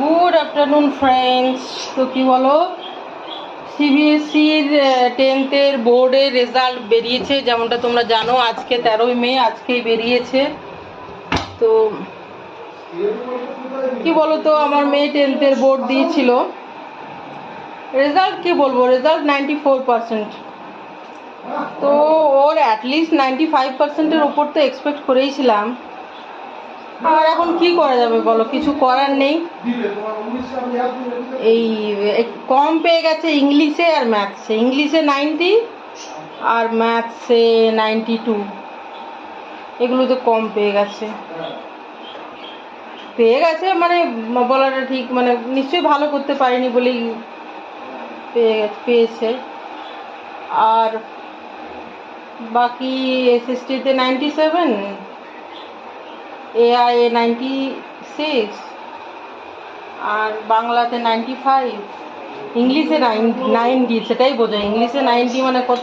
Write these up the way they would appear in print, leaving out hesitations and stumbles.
Good afternoon friends. তো কি বলো, সিবিএসসির 10th বোর্ডের রেজাল্ট বেরিয়েছে, যেমনটা তোমরা জানো। আজকে 13ই মে, আজকেই বেরিয়েছে। তো কি বলো তো, আমার মেয়ে 10th বোর্ড দিয়েছিল। রেজাল্ট কি বলবো, রেজাল্ট 94%। তো ওর অ্যাটলিস্ট 95%-এর উপর তো এক্সপেক্ট করেইছিলাম। আর এখন কি করা যাবে বলো, কিছু করার নেই। এই কম পেয়ে গেছে ইংলিশে আর ম্যাথসে। ইংলিশে 90 আর ম্যাথসে 92, এগুলোতে কম পেয়ে গেছে। মানে বলাটা ঠিক, মানে নিশ্চয়ই ভালো করতে পারেনি বলেই পেয়েছে। আর বাকি এসএসটিতে 97, এআই 96, আর বাংলাতে 95, ইংলিশে 90। সেটাই বোঝায়, ইংলিশে 90 মানে কত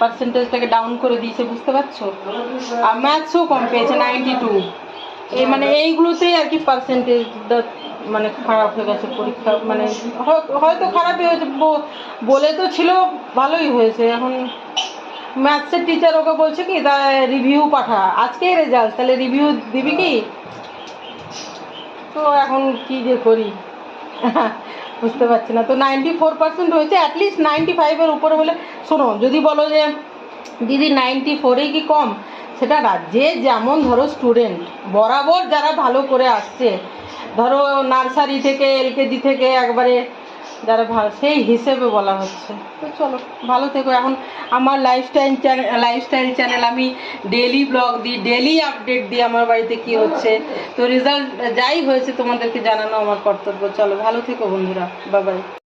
পার্সেন্টেজটাকে ডাউন করে দিয়েছে, বুঝতে পারছো। আর ম্যাথসও কম পেয়েছে 92। এই মানে এইগুলোতেই আর কি পার্সেন্টেজটা মানে খারাপ হয়ে গেছে পরীক্ষা। মানে হয়তো খারাপই হয়েছে, বলে তো ছিল ভালোই হয়েছে। এখন ম্যাথসের টিচার ওকে বলছে কি, তা রিভিউ পাঠা, আজকেই রেজাল্ট, তাহলে রিভিউ দিবি কি? তো এখন কি যে করি বুঝতে পারছি না। তো 94% হয়েছে, অ্যাটলিস্ট 95-এর উপরে হলে। শোনো, যদি বলো যে দিদি 94-এই কি কম, সেটা রাজ্যে যেমন ধরো স্টুডেন্ট বরাবর যারা ভালো করে আসছে, ধরো নার্সারি থেকে এলকেজি থেকে একবারে যারা ভালো, সেই হিসেবে বলা হচ্ছে। তো চলো, ভালো থেকো। এখন আমার লাইফস্টাইল চ্যানেল, আমি ডেলি ব্লগ দিই, ডেলি আপডেট দিই আমার বাড়িতে কি হচ্ছে। তো রেজাল্ট যাই হয়েছে তোমাদেরকে জানানো আমার কর্তব্য। চলো, ভালো থেকো বন্ধুরা, বাই বাই।